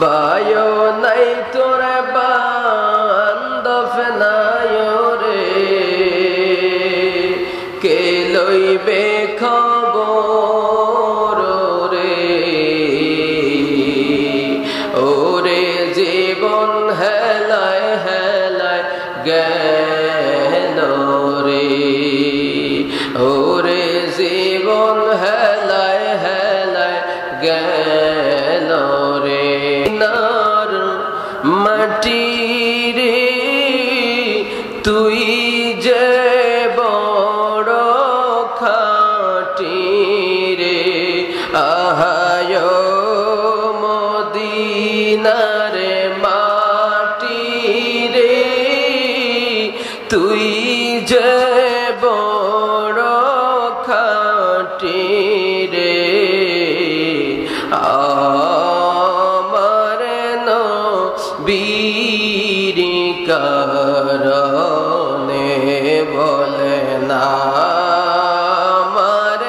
bio নাই তোরে বান্ধব নাই রে কে লইবে খবর রে ওরে জীবন হেলায় হেলায় গেল রে ওরে জীবন হেলায় হেলায় গেল রে নার মাটি রে তুই যে বড় খাটি রে আহায় মদিনারে মাটি রে তুই যে বড় খাটি রে আমার নবীর কারণে বলে না আমার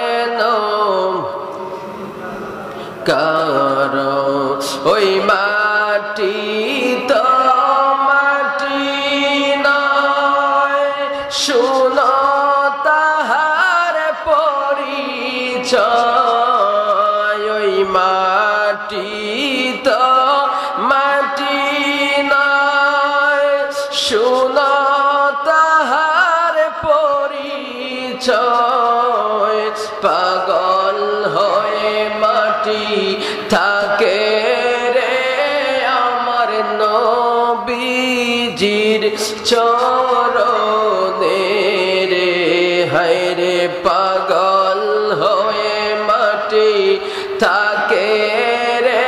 কারণ ওই মাটি তো মাটি নয় শুনো তাহার পরিচয় ওই মাটি তো মাটি নয় শুনো তাহার পরিচয় পাগল হয়ে মাটি থাকে রে আমার নবীজির চরণে রে হায় রে পাগল হয়ে মাটি থাকে রে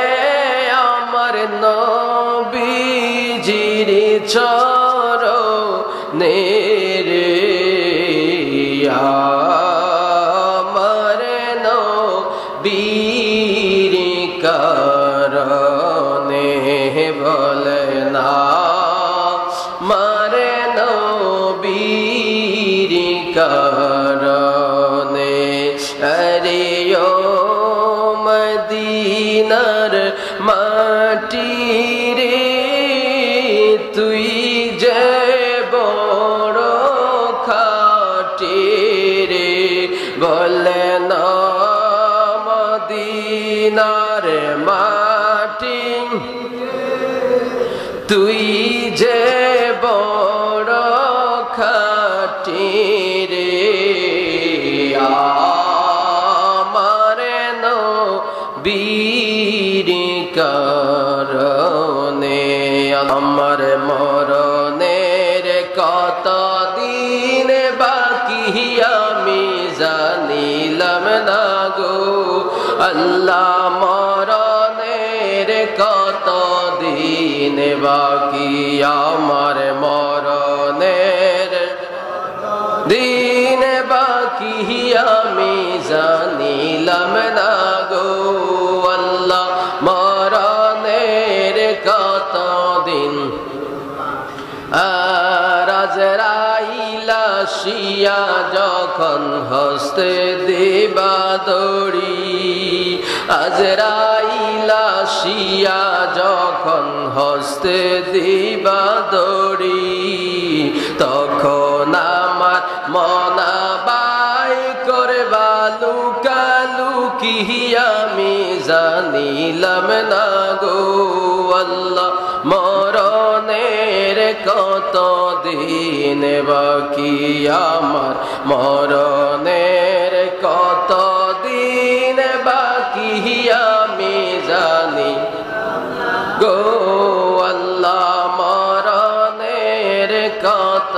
আমার নবীজির চরণে রে আমার নবীর কারণে বলে না মারে নবীর কারণে আরে ও মদিনার মাটি রে তুই যে বড় খাটি রে বলে না মদিনার মাটি তুই যে বড় খাটি রে আমার নবীর কারণে আমার মরণের কত দিন বাকি আমি জানিলাম না গো আল্লাহ মরণের কত দিন বাকি আমার মরণের দিন বাকি আমি জানিলাম না গো আল্লাহ মরণের কত দিন আজরাইল আসিয়া যখন হস্তে দিবা দড়ি আজরাইল আসিয়া যখন হস্তে দিবা দড়ি তখন আমার মনা বাই করবা লুকালুকি আমি জানিলাম না গো আল্লাহ মরণের কত দিন বাকি আমার মরণের কত দিন বাকি আমি জানি গো আল্লাহ মরণের কত